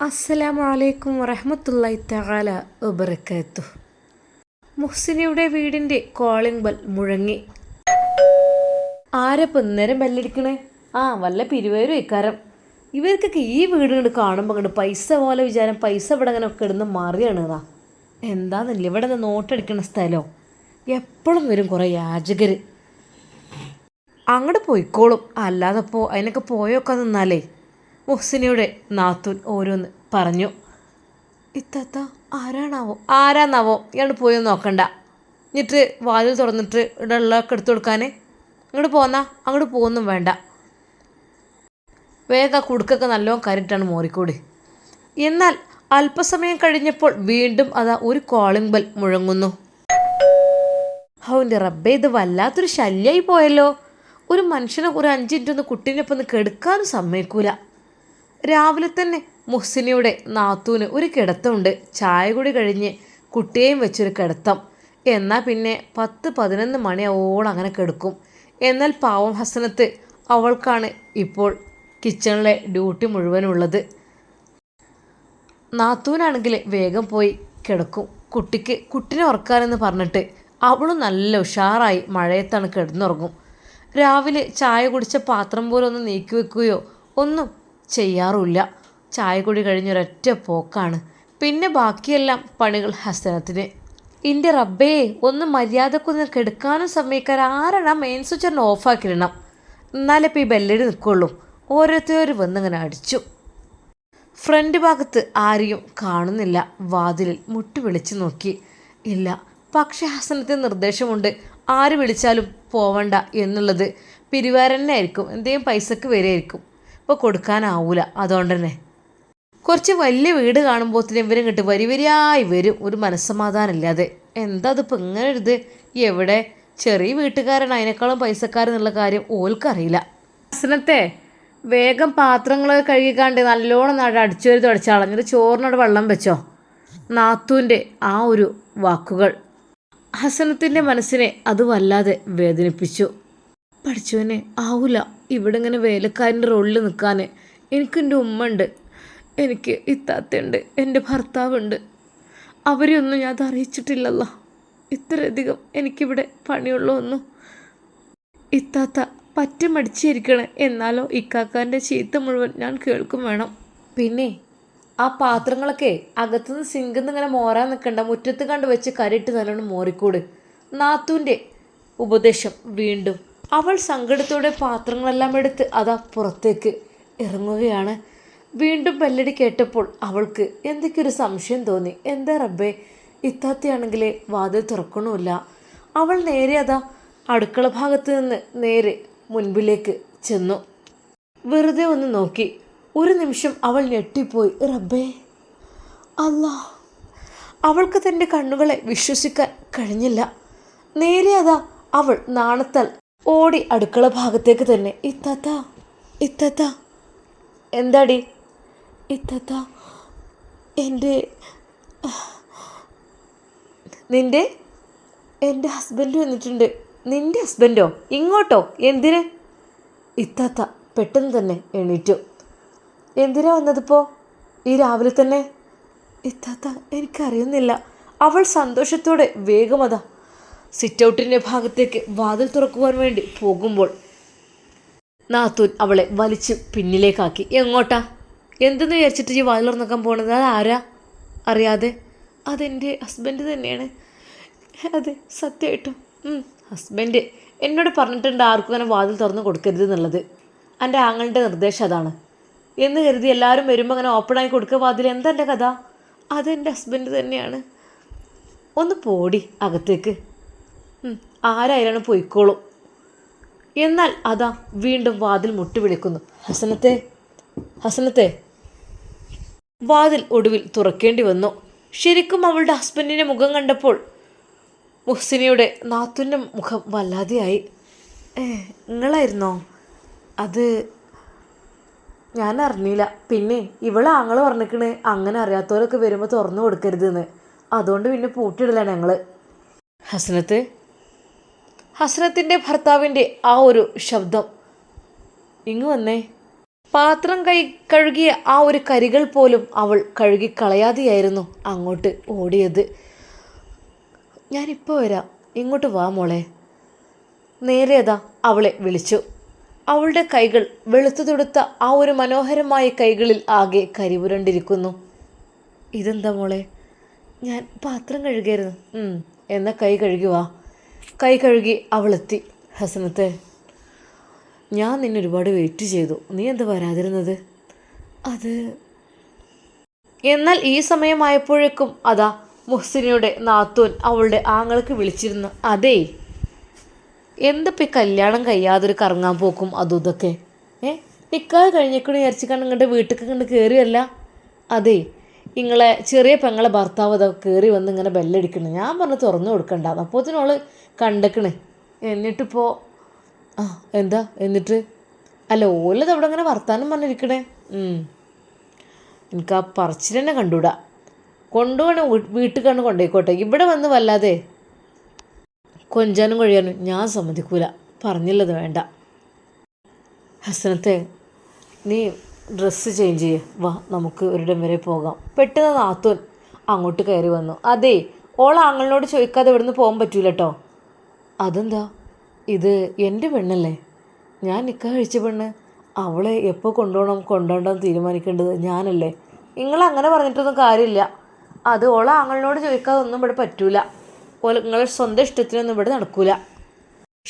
അസ്സലാമു അലൈക്കും വറഹ്മത്തുള്ളാഹി തആല വബറകാതുഹു. മുഹ്സിനയുടെ വീടിൻ്റെ കോളിംഗ് ബെൽ മുഴങ്ങി. ആരപ്പം നേരം ബെല്ലടിക്കണേ? വല്ല പിരിവേരും ഇക്കാരം. ഇവർക്കൊക്കെ ഈ വീട് കണ്ട് കാണുമ്പോൾ കണ്ട് പൈസ പോലെ വിചാരം പൈസ ഇവിടെ അങ്ങനെ ഒക്കെ ഇടുന്ന് മാറിയാണെന്നാ. എന്താന്നില്ല ഇവിടെ നിന്ന് നോട്ടടിക്കണ സ്ഥലമോ? എപ്പോഴും വരും കുറേ യാചകർ. അങ്ങോട്ട് പോയിക്കോളും, അല്ലാതപ്പോൾ അതിനൊക്കെ പോയൊക്കെ നിന്നാലേ. മുഹ്സിനയുടെ നാത്തൂൻ ഓരോന്ന് പറഞ്ഞു. ഇത്താത്ത ആരാന്നാവോ ഇയാൾ പോയൊന്നും നോക്കണ്ട. എന്നിട്ട് വാതിൽ തുറന്നിട്ട് ഇവിടെ ഉള്ളതൊക്കെ എടുത്തു കൊടുക്കാനേ. അങ്ങോട്ട് പോന്നാ അങ്ങോട്ട് പോകുന്നും വേണ്ട. വേഗം കുടുക്കൊക്കെ നല്ലോണം കയറിയിട്ടാണ് മോറിക്കൂടി. എന്നാൽ അല്പസമയം കഴിഞ്ഞപ്പോൾ വീണ്ടും അതാ ഒരു കോളിംഗ് ബെൽ മുഴങ്ങുന്നു. അവൻ്റെ റബ്ബേ, ഇത് വല്ലാത്തൊരു ശല്യമായി പോയല്ലോ. ഒരു മനുഷ്യനെ ഒരു 5 മിനിറ്റ് ഒന്ന് കുട്ടീനൊപ്പം ഒന്ന് കെടുക്കാനും സമ്മതിക്കൂല. രാവിലെ തന്നെ മുഹ്സിനയുടെ നാത്തൂന് ഒരു കിടത്തമുണ്ട്. ചായ കൂടി കഴിഞ്ഞ് കുട്ടിയെയും വെച്ചൊരു കിടത്തം. എന്നാൽ പിന്നെ 10-11 മണിയാവോളം അങ്ങനെ കിടക്കും. എന്നാൽ പാവം ഹസനത്ത്, അവൾക്കാണ് ഇപ്പോൾ കിച്ചണിലെ ഡ്യൂട്ടി മുഴുവനുള്ളത്. നാത്തൂനാണെങ്കിൽ വേഗം പോയി കിടക്കും. കുട്ടിനെ ഉറക്കാനെന്ന് പറഞ്ഞിട്ട് അവളും നല്ല ഉഷാറായി മഴയത്താണ് കിടന്നുറങ്ങും. രാവിലെ ചായ കുടിച്ച പാത്രം പോലും ഒന്ന് നീക്കി വെക്കുകയോ ഒന്നും ചെയ്യാറുമില്ല. ചായ കുടി കഴിഞ്ഞൊരൊറ്റ പോക്കാണ്. പിന്നെ ബാക്കിയെല്ലാം പണികൾ ഹസനത്തിന്. എൻ്റെ റബ്ബേ, ഒന്ന് മര്യാദക്കൊന്ന് കെടുക്കാനും സമ്മതിക്കാൻ ആരാണ് ആ മെയിൻ സ്വിച്ച് ഒന്ന് ഓഫാക്കിയിടണം. എന്നാലേ ഇപ്പോൾ ഈ ബെല്ലടി നിൽക്കുള്ളൂ. ഓരോരുത്തർ വന്നിങ്ങനെ അടിച്ചു. ഫ്രണ്ട് ഭാഗത്ത് ആരെയും കാണുന്നില്ല. വാതിലിൽ മുട്ടി വിളിച്ചു നോക്കി, ഇല്ല. പക്ഷേ ഹസനത്തിന് നിർദ്ദേശമുണ്ട്, ആര് വിളിച്ചാലും പോവണ്ട എന്നുള്ളത്. പിരിവാരന്നെ ആയിരിക്കും, എന്തെങ്കിലും പൈസക്ക് വരെയായിരിക്കും. ഇപ്പോൾ കൊടുക്കാനാവൂല. അതുകൊണ്ട് തന്നെ കുറച്ച് വലിയ വീട് കാണുമ്പോഴത്തേനും ഇവരും കിട്ടും വരിയായി വരും, ഒരു മനസ്സമാധാനമില്ലാതെ. എന്താ അതിപ്പോൾ ഇങ്ങനെ ഒരു ഇത്? എവിടെ ചെറിയ വീട്ടുകാരാണ് അതിനേക്കാളും പൈസക്കാരെന്നുള്ള കാര്യം ഓൽക്കറിയില്ല. ഹസനത്തെ, വേഗം പാത്രങ്ങളൊക്കെ കഴുകിക്കാണ്ട് നല്ലോണം അടിച്ചു വരി തുടച്ചാളഞ്ഞിട്ട് ചോറിനോട് വെള്ളം വെച്ചോ. നാത്തൂൻ്റെ ആ ഒരു വാക്കുകൾ ഹസനത്തിൻ്റെ മനസ്സിനെ അത് വല്ലാതെ വേദനിപ്പിച്ചു. പഠിച്ചവനെ, ആവൂല ഇവിടെ ഇങ്ങനെ വേലക്കാരൻ്റെ റോളിൽ നിൽക്കാൻ. എനിക്കെൻ്റെ ഉമ്മ ഉണ്ട്, എനിക്ക് ഇത്താത്തയുണ്ട്, എൻ്റെ ഭർത്താവുണ്ട്. അവരെയൊന്നും ഞാൻ അറിയിച്ചിട്ടില്ലല്ലോ. ഇത്രയധികം എനിക്കിവിടെ പണിയുള്ള ഒന്നും. ഇത്താത്ത പറ്റ മടിച്ചിരിക്കണേ, എന്നാലോ ഇക്കാക്കാൻ്റെ ചീത്ത മുഴുവൻ ഞാൻ കേൾക്കും വേണം. പിന്നെ ആ പാത്രങ്ങളൊക്കെ അകത്തുനിന്ന് സിങ്കിന്ന് ഇങ്ങനെ മോറാൻ നിൽക്കണ്ട, മുറ്റത്ത് കണ്ട് വെച്ച് കരയിട്ട് നല്ലോണം മോറിക്കൂട്. നാത്തൂൻ്റെ ഉപദേശം വീണ്ടും. അവൾ സങ്കടത്തോടെ പാത്രങ്ങളെല്ലാം എടുത്ത് അതാ പുറത്തേക്ക് ഇറങ്ങുകയാണ്. വീണ്ടും ബെല്ലടി കേട്ടപ്പോൾ അവൾക്ക് എന്തൊക്കെയൊരു സംശയം തോന്നി. എന്താ റബ്ബേ, ഇത്താത്തയാണെങ്കിൽ വാതിൽ തുറക്കണമില്ല. അവൾ നേരെ അതാ അടുക്കള ഭാഗത്ത് നിന്ന് നേരെ മുൻപിലേക്ക് ചെന്നു. വെറുതെ ഒന്ന് നോക്കി. ഒരു നിമിഷം അവൾ ഞെട്ടിപ്പോയി. റബ്ബേ, അല്ലാ! അവൾക്ക് തൻ്റെ കണ്ണുകളെ വിശ്വസിക്കാൻ കഴിഞ്ഞില്ല. നേരെ അതാ അവൾ നാണത്താൽ ഓടി അടുക്കള ഭാഗത്തേക്ക് തന്നെ. ഇത്താത്ത എന്താടി? ഇത്താത്ത, എൻ്റെ ഹസ്ബൻഡ് വന്നിട്ടുണ്ട്. നിൻ്റെ ഹസ്ബൻഡോ? ഇങ്ങോട്ടോ? എന്തിന്? ഇത്താത്ത പെട്ടെന്ന് തന്നെ എണീറ്റു. എന്തിനാ വന്നതിപ്പോൾ ഈ രാവിലെ തന്നെ? ഇത്താത്ത, എനിക്കറിയുന്നില്ല. അവൾ സന്തോഷത്തോടെ വേഗമതാ സിറ്റൗട്ടിൻ്റെ ഭാഗത്തേക്ക് വാതിൽ തുറക്കുവാൻ വേണ്ടി പോകുമ്പോൾ നാത്തൂൻ അവളെ വലിച്ച് പിന്നിലേക്കാക്കി. എങ്ങോട്ടാ? എന്തെന്ന് വിചാരിച്ചിട്ട് ഈ വാതിൽ തുറന്നേക്കാൻ പോണത്? അതാരാ? അറിയാതെ? അതെൻ്റെ ഹസ്ബൻഡ് തന്നെയാണ്. അതെ, സത്യമായിട്ടും ഹസ്ബൻഡ് എന്നോട് പറഞ്ഞിട്ടുണ്ട് ആർക്കും അങ്ങനെ വാതിൽ തുറന്ന് കൊടുക്കരുത് എന്നുള്ളത്. എൻ്റെ ആങ്ങളുടെ നിർദ്ദേശം അതാണ് എന്ന് കരുതി എല്ലാവരും വരുമ്പോൾ അങ്ങനെ ഓപ്പണായി കൊടുക്കുക വാതിൽ. എന്താ എൻ്റെ കഥ? അതെൻ്റെ ഹസ്ബൻഡ് തന്നെയാണ്. ഒന്ന് പോടി അകത്തേക്ക്. ആരായാലും പോയിക്കോളും. എന്നാൽ അതാ വീണ്ടും വാതിൽ മുട്ടി വിളിക്കുന്നു. ഹസനത്തെ. വാതിൽ ഒടുവിൽ തുറക്കേണ്ടി വന്നു. ശരിക്കും അവളുടെ ഹസ്ബൻഡിൻ്റെ മുഖം കണ്ടപ്പോൾ മുഹ്സിനയുടെ നാത്തൂൻ്റെ മുഖം വല്ലാതെയായി. നിങ്ങളായിരുന്നോ? അത് ഞാൻ അറിഞ്ഞില്ല. പിന്നെ ഇവളെ ആങ്ങൾ പറഞ്ഞിരിക്കണ് അങ്ങനെ അറിയാത്തവരൊക്കെ വരുമ്പോൾ തുറന്നു കൊടുക്കരുതെന്ന്. അതുകൊണ്ട് പിന്നെ പൂട്ടിയിടലാണ് ഞങ്ങൾ. ഹസനത്തിൻ്റെ ഭർത്താവിൻ്റെ ആ ഒരു ശബ്ദം. ഇങ്ങ് വന്നേ. പാത്രം കഴുകിയ ആ ഒരു കരികൾ പോലും അവൾ കഴുകിക്കളയാതെയായിരുന്നു അങ്ങോട്ട് ഓടിയത്. ഞാനിപ്പോൾ വരാം, ഇങ്ങോട്ട് വാ മോളെ. നേരെ അതാ അവളെ വിളിച്ചു. അവളുടെ കൈകൾ വെളുത്തു തുടുത്ത ആ ഒരു മനോഹരമായ കൈകളിൽ ആകെ കരിപുരണ്ടിരിക്കുന്നു. ഇതെന്താ മോളെ? ഞാൻ പാത്രം കഴുകിയായിരുന്നു. എന്നാൽ കൈ കഴുകി വാ. കൈ കഴുകി അവളെത്തി. ഹസനത്തെ, ഞാൻ നിന്നെ ഒരുപാട് വെയിറ്റ് ചെയ്തു, നീ എന്താ വരാതിരുന്നത്? അത് എന്നാൽ ഈ സമയമായപ്പോഴേക്കും അതാ മുഹ്സിനയുടെ നാത്തൂൻ അവളുടെ ആങ്ങൾക്ക് വിളിച്ചിരുന്നു. അതേ, എന്തപ്പോൾ ഈ കല്യാണം കഴിയാതൊരു കറങ്ങാൻ പോക്കും അതും ഇതൊക്കെ? നിക്കാതെ കഴിഞ്ഞേക്കൂടെ വിചാരിച്ചിക്കാണ്ട് നിങ്ങളുടെ വീട്ടിൽ കണ്ട് കയറിയല്ല. അതേ, നിങ്ങളെ ചെറിയ പെങ്ങളെ ഭർത്താവ് അതാ കയറി വന്ന് ഇങ്ങനെ ബെല്ലടിക്കണം. ഞാൻ പറഞ്ഞ് തുറന്നു കൊടുക്കണ്ട. അപ്പോഴത്തേനോള് കണ്ടക്കണ്. എന്നിട്ടിപ്പോൾ എന്താ എന്നിട്ട്? അല്ല, ഓലത് അവിടെ അങ്ങനെ വർത്താനം പറഞ്ഞിരിക്കണേ. എനിക്ക് ആ പറച്ചിൽ തന്നെ കണ്ടുകൂടാ. കൊണ്ടുപോകണ വീട്ടിൽ കണ്ട് കൊണ്ടുപോയിക്കോട്ടെ. ഇവിടെ വന്ന് വല്ലാതെ കൊഞ്ചാനും കഴിയാനും ഞാൻ സമ്മതിക്കൂല. പറഞ്ഞില്ലത് വേണ്ട. ഹസനത്തെ, നീ ഡ്രസ്സ് ചേഞ്ച് ചെയ്യ്, വാ നമുക്ക് ഒരിടം വരെ പോകാം. പെട്ടെന്ന് നാത്തൂൻ അങ്ങോട്ട് കയറി വന്നു. അതേ, ആങ്ങളോട് ചോദിക്കാതെ ഇവിടുന്ന് പോകാൻ പറ്റൂല കേട്ടോ. അതെന്താ? ഇത് എൻ്റെ പെണ്ണല്ലേ, ഞാൻ നിക്കാഹ് കഴിച്ച പെണ്ണ്. അവളെ എപ്പോൾ കൊണ്ടുപോകണം തീരുമാനിക്കേണ്ടത് ഞാനല്ലേ. നിങ്ങളങ്ങനെ പറഞ്ഞിട്ടൊന്നും കാര്യമില്ല. അത് ആങ്ങളോട് ചോദിക്കാതെ ഒന്നും ഇവിടെ പറ്റൂല. നിങ്ങളെ സ്വന്തം ഇഷ്ടത്തിനൊന്നും ഇവിടെ നടക്കൂല.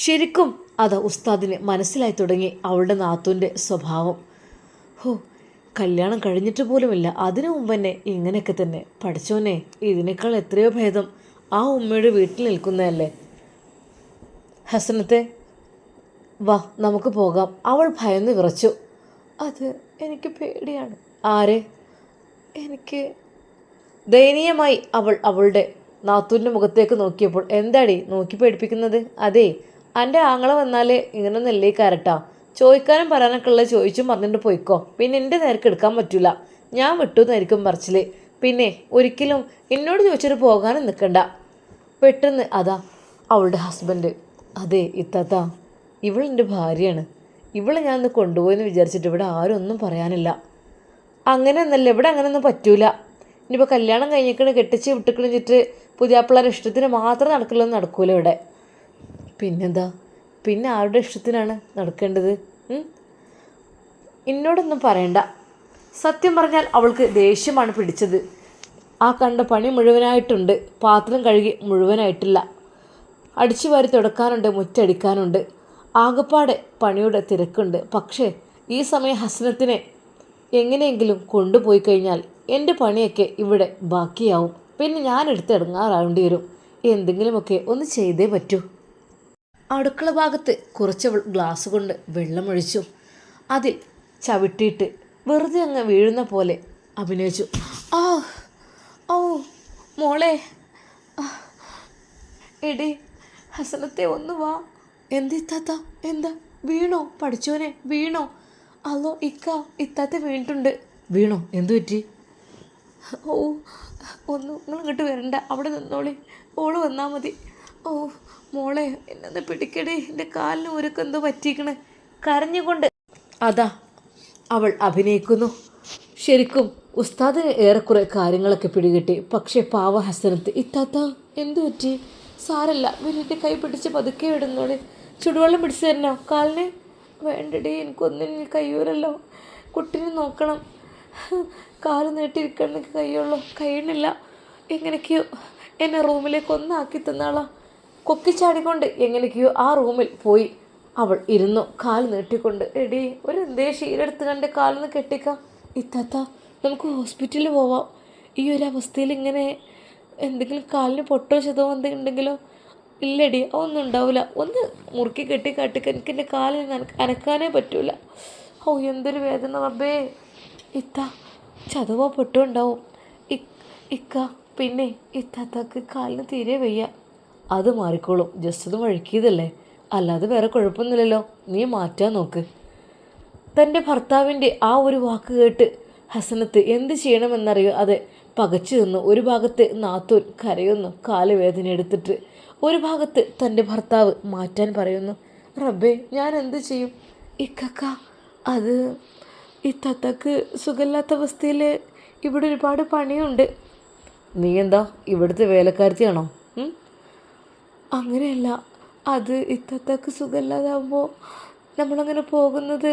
ശരിക്കും അതാ ഉസ്താദിന് മനസ്സിലായി തുടങ്ങി അവളുടെ നാത്തൂൻ്റെ സ്വഭാവം. കല്യാണം കഴിഞ്ഞിട്ട് പോലുമില്ല, അതിനു മുമ്പ് തന്നെ ഇങ്ങനെയൊക്കെ തന്നെ. പഠിച്ചോനെ, ഇതിനേക്കാൾ എത്രയോ ഭേദം ആ ഉമ്മയുടെ വീട്ടിൽ നിൽക്കുന്നതല്ലേ. ഹസനത്തെ, വാ നമുക്ക് പോകാം. അവൾ ഭയന്ന് വിറച്ചു. അത് എനിക്ക് പേടിയാണ്. ആരെ? എനിക്ക്. ദയനീയമായി അവൾ അവളുടെ നാത്തൂൻ്റെ മുഖത്തേക്ക് നോക്കിയപ്പോൾ, എന്താടി നോക്കി പേടിപ്പിക്കുന്നത്? അതേ, എൻ്റെ ആങ്ങളെ വന്നാലേ ഇങ്ങനെ നെല്ലേക്കാരട്ടാ. ചോദിക്കാനും പറയാനൊക്കെ ഉള്ളത് ചോദിച്ചും പറഞ്ഞിട്ട് പോയിക്കോ. പിന്നെ എൻ്റെ നേർക്ക് എടുക്കാൻ പറ്റൂല. ഞാൻ വിട്ടു എന്നായിരിക്കും പറച്ചിൽ. പിന്നെ ഒരിക്കലും എന്നോട് ചോദിച്ചിട്ട് പോകാനും നിൽക്കണ്ട. പെട്ടെന്ന് അതാ അവളുടെ ഹസ്ബൻഡ്. അതെ ഇത്താത്ത, ഇവളെൻ്റെ ഭാര്യയാണ്. ഇവളെ ഞാൻ ഇന്ന് കൊണ്ടുപോയെന്ന് വിചാരിച്ചിട്ട് ഇവിടെ ആരും ഒന്നും പറയാനില്ല. അങ്ങനെ ഒന്നല്ല, ഇവിടെ അങ്ങനെയൊന്നും പറ്റൂല. ഇനിയിപ്പോൾ കല്യാണം കഴിഞ്ഞിക്കണ്, കെട്ടിച്ച് വിട്ടിക്കണിച്ചിട്ട് പുതിയാപ്പിള്ളേരുടെ ഇഷ്ടത്തിന് മാത്രം നടക്കില്ലൊന്നും നടക്കൂല ഇവിടെ. പിന്നെന്താ? പിന്നെ ആരുടെ ഇഷ്ടത്തിനാണ് നടക്കേണ്ടത്? എന്നോടൊന്നും പറയണ്ട. സത്യം പറഞ്ഞാൽ അവൾക്ക് ദേഷ്യമാണ് പിടിച്ചത്. ആ കണ്ട പണി മുഴുവനായിട്ടുണ്ട്, പാത്രം കഴുകി മുഴുവനായിട്ടില്ല, അടിച്ചു വാരി തുടക്കാനുണ്ട്, മുറ്റടിക്കാനുണ്ട്, ആകപ്പാടെ പണിയുടെ തിരക്കുണ്ട്. പക്ഷേ ഈ സമയം ഹസനത്തിനെ എങ്ങനെയെങ്കിലും കൊണ്ടുപോയി കഴിഞ്ഞാൽ എൻ്റെ പണിയൊക്കെ ഇവിടെ ബാക്കിയാവും. പിന്നെ ഞാനെടുത്ത് ഇടങ്ങാറാവേണ്ടി വരും. എന്തെങ്കിലുമൊക്കെ ഒന്ന് ചെയ്തേ പറ്റൂ. അടുക്കള ഭാഗത്ത് കുറച്ചവൾ ഗ്ലാസ് കൊണ്ട് വെള്ളമൊഴിച്ചു. അതിൽ ചവിട്ടിയിട്ട് വെറുതെ അങ്ങ് വീഴുന്ന പോലെ അഭിനയിച്ചു. ആ ഓ മോളെ, എടി ഹസനത്തെ ഒന്ന് വാ. എന്തിത്താത്ത? എന്താ വീണോ? പഠിച്ചോനെ വീണോ? അല്ലോ ഇത്താത്ത വീണിട്ടുണ്ട്. വീണോ? എന്തു പറ്റി? ഓ ഒന്നും നിങ്ങൾ ഇങ്ങോട്ട് വരണ്ട, അവിടെ നിന്നോളി, ഓള് വന്നാൽ മതി. ഓ മോളെ, എന്നെ പിടിക്കടേ, എൻ്റെ കാലിന് ഒരുക്കം എന്തോ പറ്റിക്കണേ. കരഞ്ഞുകൊണ്ട് അതാ അവൾ അഭിനയിക്കുന്നു. ശരിക്കും ഉസ്താദിന് ഏറെക്കുറെ കാര്യങ്ങളൊക്കെ പിടികിട്ടി. പക്ഷേ പാവ ഹസനത്ത്, ഇത്താത്ത എന്തു പറ്റി? സാരല്ല, വീടിൻ്റെ കൈ പിടിച്ച് പതുക്കെ വിടുന്നോളെ. ചുടുവെള്ളം പിടിച്ചു തരണോ കാലിന്? വേണ്ടടി, എനിക്കൊന്നിനും കഴിയൂരല്ലോ, കുട്ടീനെ നോക്കണം. കാല് നീട്ടിരിക്കണമെങ്കിൽ കഴിയുള്ളൂ, കഴിയണില്ല. എങ്ങനെയൊക്കെയോ എന്നെ റൂമിലേക്ക് ഒന്നാക്കി തന്നാളാ. കൊക്കിച്ചാടിക്കൊണ്ട് എങ്ങനെയൊക്കെയോ ആ റൂമിൽ പോയി അവൾ ഇരുന്നു, കാല് നീട്ടിക്കൊണ്ട്. എടി, ഒരു എന്തേ ശീലെടുത്ത് കണ്ട് കാലിന്ന് കെട്ടിക്കാം. ഇത്താത്ത, നമുക്ക് ഹോസ്പിറ്റലിൽ പോവാം. ഈ ഒരു അവസ്ഥയിൽ ഇങ്ങനെ എന്തെങ്കിലും കാലിന് പൊട്ടോ ചതവോ എന്തെങ്കിലും ഉണ്ടെങ്കിലോ? ഇല്ലടി, അതൊന്നും ഉണ്ടാവില്ല. ഒന്ന് മുറുക്കി കെട്ടി കാട്ടിക്ക, എനിക്ക് എൻ്റെ കാലിന് അനക്കാനേ പറ്റൂല. എന്തൊരു വേദന റബ്ബേ. ഇത്ത, ചതവോ പൊട്ടോ ഉണ്ടാവും. ഇക്ക, പിന്നെ ഇത്താത്താക്ക് കാലിന് തീരെ വയ്യ. അത് മാറിക്കോളും, ജസ്റ്റ് അത് വഴുക്കിയതല്ലേ, അല്ലാതെ വേറെ കുഴപ്പമൊന്നുമില്ലല്ലോ. നീ മാറ്റാൻ നോക്ക്. തൻ്റെ ഭർത്താവിൻ്റെ ആ ഒരു വാക്ക് കേട്ട് ഹസനത്ത് എന്ത് ചെയ്യണമെന്നറിയോ അത് പകച്ചു നിന്നു. ഒരു ഭാഗത്ത് നാത്തൂൻ കരയുന്നു, കാല് വേദന എടുത്തിട്ട്. ഒരു ഭാഗത്ത് തൻ്റെ ഭർത്താവ് മാറ്റാൻ പറയുന്നു. റബ്ബേ, ഞാൻ എന്ത് ചെയ്യും? ഇക്കക്ക, അത് ഈ താത്താക്ക് സുഖമില്ലാത്ത അവസ്ഥയിൽ ഇവിടെ ഒരുപാട് പണിയുണ്ട്. നീ എന്താ ഇവിടുത്തെ വേലക്കാരത്തിയാണോ? അങ്ങനെയല്ല, അത് ഇത്താത്താക്ക് സുഖമില്ലാതാവുമ്പോൾ നമ്മളങ്ങനെ പോകുന്നത്.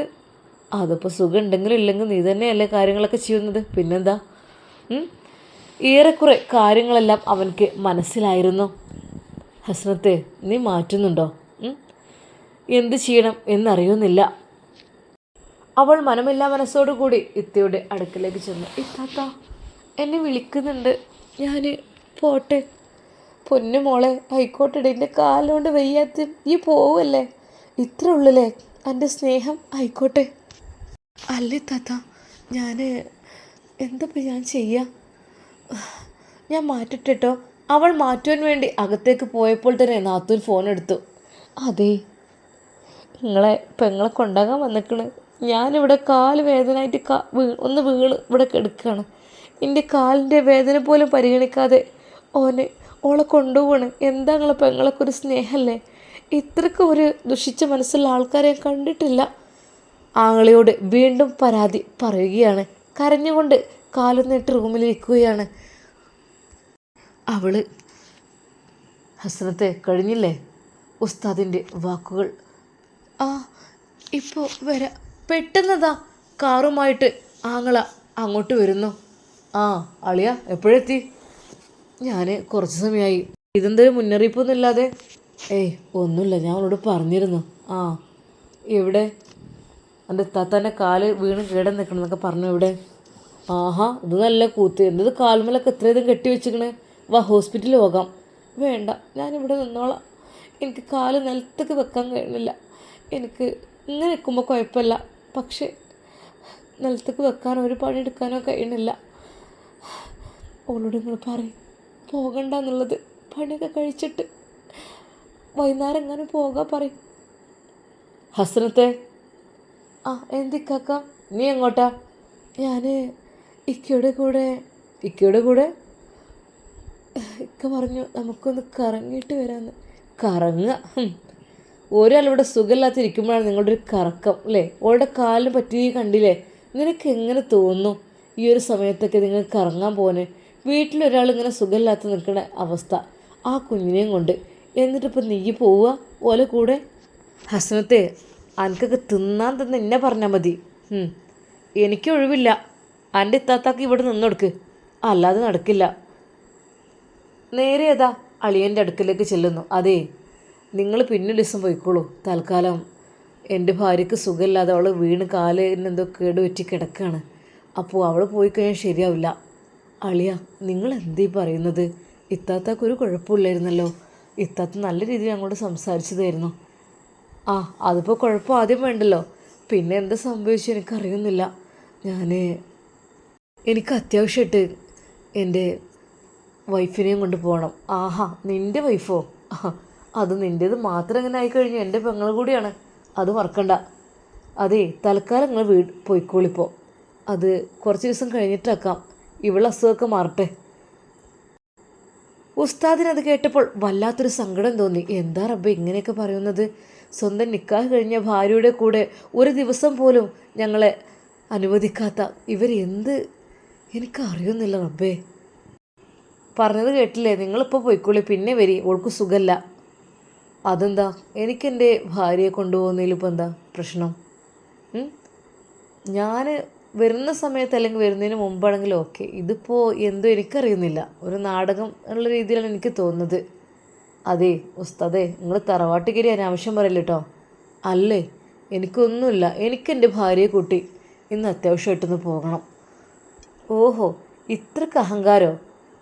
അതിപ്പോൾ സുഖം ഉണ്ടെങ്കിലും ഇല്ലെങ്കിൽ നീ തന്നെയല്ലേ കാര്യങ്ങളൊക്കെ ചെയ്യുന്നത്, പിന്നെന്താ? ഏറെക്കുറെ കാര്യങ്ങളെല്ലാം അവനക്ക് മനസ്സിലായിരുന്നു. ഹസ്നത്തെ, നീ മാറ്റുന്നുണ്ടോ? എന്ത് ചെയ്യണം എന്നറിയുന്നില്ല. അവൾ മനമില്ലാ മനസ്സോടുകൂടി ഇത്തയുടെ അടുക്കലേക്ക് ചെന്നു. ഇത്താത്ത എന്നെ വിളിക്കുന്നുണ്ട്, ഞാൻ പോട്ടെ. പൊന്നു മോളെ, ആയിക്കോട്ടെ, എൻ്റെ കാലുകൊണ്ട് വയ്യാത്ത ഈ പോവല്ലേ, ഇത്ര ഉള്ളില്ലേ എൻ്റെ സ്നേഹം, ആയിക്കോട്ടെ. അല്ലേ താത്ത, ഞാൻ എന്തപ്പോൾ ഞാൻ ചെയ്യാം, ഞാൻ മാറ്റിട്ടോ. അവൾ മാറ്റുവാൻ വേണ്ടി അകത്തേക്ക് പോയപ്പോൾ തന്നെ നാത്തൂൻ ഫോൺ എടുത്തു. അതെ, പെങ്ങളെ കൊണ്ടാകാൻ വന്നിക്കണ്. ഞാനിവിടെ കാല് വേദനയായിട്ട് ഒന്ന് വീണ് ഇവിടെ കിടക്കുകയാണ്. എൻ്റെ കാലിൻ്റെ വേദന പോലും പരിഗണിക്കാതെ ഓളെ കൊണ്ടുപോവാണ്. എന്താ നിങ്ങളെ പെങ്ങളൊക്കെ ഒരു സ്നേഹമല്ലേ? ഇത്രയ്ക്ക് ഒരു ദുഷിച്ച മനസ്സുള്ള ആൾക്കാരെ കണ്ടിട്ടില്ല. ആങ്ങളയോട് വീണ്ടും പരാതി പറയുകയാണ്. കരഞ്ഞുകൊണ്ട് കാലൊന്നിട്ട് റൂമിലിരിക്കുകയാണ് അവൾ. ഹസനത്തെ, കഴിഞ്ഞില്ലേ ഉസ്താദിൻ്റെ വാക്കുകൾ? ഇപ്പോൾ വരാം. പെട്ടെന്നതാ കാറുമായിട്ട് ആങ്ങള അങ്ങോട്ട് വരുന്നു. അളിയ എപ്പോഴെത്തി? ഞാൻ കുറച്ച് സമയമായി. ഇതെന്തൊരു മുന്നറിയിപ്പൊന്നും ഇല്ലാതെ? ഒന്നുമില്ല, ഞാൻ അവളോട് പറഞ്ഞിരുന്നു. എവിടെ? എൻ്റെ താത്താൻ്റെ കാല് വീണ് കേടൻ നിൽക്കണമെന്നൊക്കെ പറഞ്ഞു. എവിടെ? ഇത് നല്ല കൂത്ത്. എന്തത് കാൽമലൊക്കെ എത്രയതും കെട്ടി വെച്ചിക്കണേ. വാ, ഹോസ്പിറ്റലിൽ പോകാം. വേണ്ട, ഞാനിവിടെ നിന്നോളാം. എനിക്ക് കാല് നിലത്തേക്ക് വെക്കാൻ കഴിയുന്നില്ല. എനിക്ക് ഇങ്ങനെ നിൽക്കുമ്പോൾ കുഴപ്പമില്ല, പക്ഷേ നിലത്തേക്ക് വെക്കാനോ ഒരു പണിയെടുക്കാനോ കഴിയണില്ല. ഓളോട് നിങ്ങൾ പറയും പോകണ്ട എന്നുള്ളത്. പണിയൊക്കെ കഴിച്ചിട്ട് വൈകുന്നേരം എങ്ങനെ പോകാൻ പറയും. ഹസനത്തെ, എന്തിക്കാക്ക, നീ എങ്ങോട്ടാ? ഞാൻ ഇക്കയുടെ കൂടെ. ഇക്ക പറഞ്ഞു നമുക്കൊന്ന് കറങ്ങിയിട്ട് വരാമെന്ന്. കറങ്ങുക? ഒരാളിവിടെ സുഖമില്ലാത്തിരിക്കുമ്പോഴാണ് നിങ്ങളുടെ ഒരു കറക്കം അല്ലേ? ഓളുടെ കാലിന് പറ്റി കണ്ടില്ലേ? നിനക്ക് എങ്ങനെ തോന്നുന്നു ഈ ഒരു സമയത്തൊക്കെ നിങ്ങൾ കറങ്ങാൻ പോകുന്നത്? വീട്ടിലൊരാൾ ഇങ്ങനെ സുഖമില്ലാത്ത നിൽക്കുന്ന അവസ്ഥ, ആ കുഞ്ഞിനെയും കൊണ്ട്. എന്നിട്ടിപ്പോൾ നീ പോവുക ഓലെ കൂടെ? ഹസനത്തെ, അനക്കൊക്കെ തിന്നാൻ തന്നെ എന്നെ പറഞ്ഞാൽ മതി. എനിക്ക് ഒഴിവില്ല. എൻ്റെ ഇത്താത്താക്ക് ഇവിടെ നിന്നൊടുക്ക്, അല്ലാതെ നടക്കില്ല. നേരെ അതാ അളിയൻ്റെ അടുക്കലേക്ക് ചെല്ലുന്നു. അതേ, നിങ്ങൾ പിന്നെ ദിവസം പോയിക്കോളൂ. തൽക്കാലം എൻ്റെ ഭാര്യയ്ക്ക് സുഖമില്ലാതെ അവൾ വീണ് കാലിനെന്തോ കേടുപറ്റി കിടക്കുകയാണ്. അപ്പോൾ അവൾ പോയി കഴിഞ്ഞാൽ ശരിയാവില്ല. അളിയ, നിങ്ങൾ എന്തീ പറയുന്നത്? ഇത്താത്താക്കൊരു കുഴപ്പമില്ലായിരുന്നല്ലോ. ഇത്താത്ത നല്ല രീതിയിൽ അങ്ങോട്ട് സംസാരിച്ചതായിരുന്നു. അതിപ്പോൾ കുഴപ്പം ആദ്യം വേണ്ടല്ലോ, പിന്നെ എന്താ സംഭവിച്ചു എനിക്കറിയുന്നില്ല. എനിക്ക് അത്യാവശ്യമായിട്ട് എൻ്റെ വൈഫിനെയും കൊണ്ട് പോകണം. നിൻ്റെ വൈഫോ? അത് നിൻ്റേത് മാത്രം എങ്ങനെ ആയിക്കഴിഞ്ഞു, എൻ്റെ പെങ്ങൾ കൂടിയാണ്, അത് മറക്കണ്ട. അതേ, തൽക്കാലം നിങ്ങൾ പോയിക്കോളിപ്പോൾ. അത് കുറച്ച് ദിവസം കഴിഞ്ഞിട്ടാക്കാം. ഇവളെ അസുഖമൊക്കെ മാറട്ടെ. ഉസ്താദിനത് കേട്ടപ്പോൾ വല്ലാത്തൊരു സങ്കടം തോന്നി. എന്താ റബ്ബേ ഇങ്ങനെയൊക്കെ പറയുന്നത്? സ്വന്തം നിക്കാഹ് കഴിഞ്ഞ ഭാര്യയുടെ കൂടെ ഒരു ദിവസം പോലും ഞങ്ങളെ അനുവദിക്കാത്ത ഇവരെന്ത് എനിക്കറിയുന്നില്ല റബ്ബേ. പറഞ്ഞത് കേട്ടില്ലേ? നിങ്ങളിപ്പോൾ പോയിക്കോളി, പിന്നെ വരി, ഓൾക്ക് സുഖമല്ല. അതെന്താ? എനിക്കെൻ്റെ ഭാര്യയെ കൊണ്ടുപോകുന്നതിൽ ഇപ്പോൾ എന്താ പ്രശ്നം? ഞാൻ വരുന്ന സമയത്ത് അല്ലെങ്കിൽ വരുന്നതിന് മുമ്പാണെങ്കിലും ഓക്കെ. ഇതിപ്പോൾ എന്തോ എനിക്കറിയുന്നില്ല, ഒരു നാടകം എന്നുള്ള രീതിയിലാണ് എനിക്ക് തോന്നുന്നത്. അതേ ഉസ്താദേ, നിങ്ങൾ തറവാട്ടുകേരി അനാവശ്യം പറയില്ല കേട്ടോ. അല്ലേ, എനിക്കൊന്നുമില്ല. എനിക്കെൻ്റെ ഭാര്യയെ കൂട്ടി ഇന്ന് അത്യാവശ്യമായിട്ടൊന്ന് പോകണം. ഓഹോ, ഇത്രക്ക് അഹങ്കാരോ?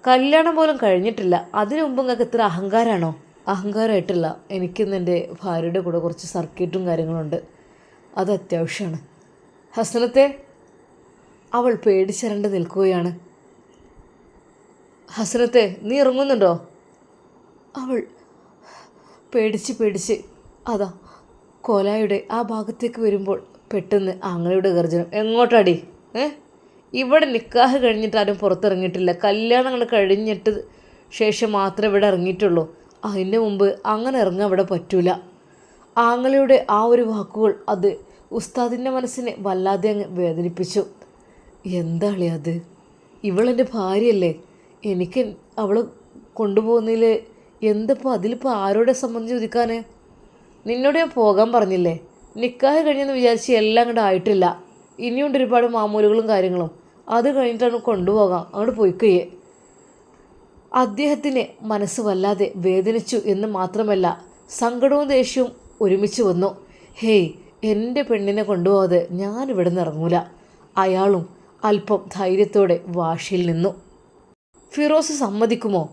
കല്യാണം പോലും കഴിഞ്ഞിട്ടില്ല, അതിനു മുമ്പ് നിങ്ങൾക്ക് ഇത്ര അഹങ്കാരമാണോ? അഹങ്കാരമായിട്ടില്ല, എനിക്കിന്ന് എൻ്റെ ഭാര്യയുടെ കൂടെ കുറച്ച് സർക്കിട്ടും കാര്യങ്ങളുണ്ട്, അത് അത്യാവശ്യമാണ്. ഹസനത്തെ, അവൾ പേടിച്ചരണ്ട് നിൽക്കുകയാണ്. ഹസനത്തെ, നീ ഇറങ്ങുന്നുണ്ടോ? അവൾ പേടിച്ച് അതാ കോലായുടെ ആ ഭാഗത്തേക്ക് വരുമ്പോൾ പെട്ടെന്ന് ആങ്ങളയുടെ ഗർജനം. എങ്ങോട്ടാടി? ഇവിടെ നിക്കാഹ് കഴിഞ്ഞിട്ട് ആരും പുറത്തിറങ്ങിയിട്ടില്ല. കല്യാണങ്ങൾ കഴിഞ്ഞിട്ട് ശേഷം മാത്രമേ ഇവിടെ ഇറങ്ങിയിട്ടുള്ളൂ. അതിൻ്റെ മുമ്പ് അങ്ങനെ ഇറങ്ങാൻ ഇവിടെ പറ്റൂല. ആങ്ങളയുടെ ആ ഒരു വാക്കുകൾ അത് ഉസ്താദിൻ്റെ മനസ്സിനെ വല്ലാതെ അങ്ങ് വേദനിപ്പിച്ചു. എന്താളി അത്? ഇവളെൻ്റെ ഭാര്യയല്ലേ? എനിക്ക് അവൾ കൊണ്ടുപോകുന്നതിൽ എന്തപ്പോൾ അതിലിപ്പോൾ ആരോടെ സംബന്ധിച്ച് ചോദിക്കാൻ? നിന്നോട് ഞാൻ പോകാൻ പറഞ്ഞില്ലേ? നിക്കാഹ് കഴിഞ്ഞെന്ന് വിചാരിച്ച് എല്ലാം അങ്ങോട്ട് ആയിട്ടില്ല. ഇനിയുണ്ട് ഒരുപാട് മാമൂലുകളും കാര്യങ്ങളും. അത് കഴിഞ്ഞിട്ടാണ് കൊണ്ടുപോകാം. അങ്ങോട്ട് പോയിക്കയ്യേ. അദ്ദേഹത്തിന് മനസ്സ് വല്ലാതെ വേദനിച്ചു എന്ന് മാത്രമല്ല സങ്കടവും ദേഷ്യവും ഒരുമിച്ച് വന്നു. ഹേയ്, എൻ്റെ പെണ്ണിനെ കൊണ്ടുപോകാതെ ഞാനിവിടെ നിന്ന് ഇറങ്ങൂല. അയാളും അല്പം ധൈര്യത്തോടെ വാശിയിൽ നിന്നു. ഫിറോസ് സമ്മതിക്കുമോ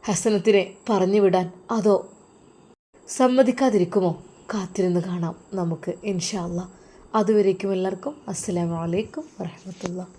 ഹസനത്തിനെ പറഞ്ഞു വിടാൻ? അതോ സമ്മതിക്കാതിരിക്കുമോ? കാത്തിരുന്ന് കാണാം നമുക്ക് ഇൻഷാ അല്ലാഹ്. അതുവരേക്കും എല്ലാവർക്കും അസ്സലാമു അലൈക്കും വറഹ്മത്തുള്ളാഹി.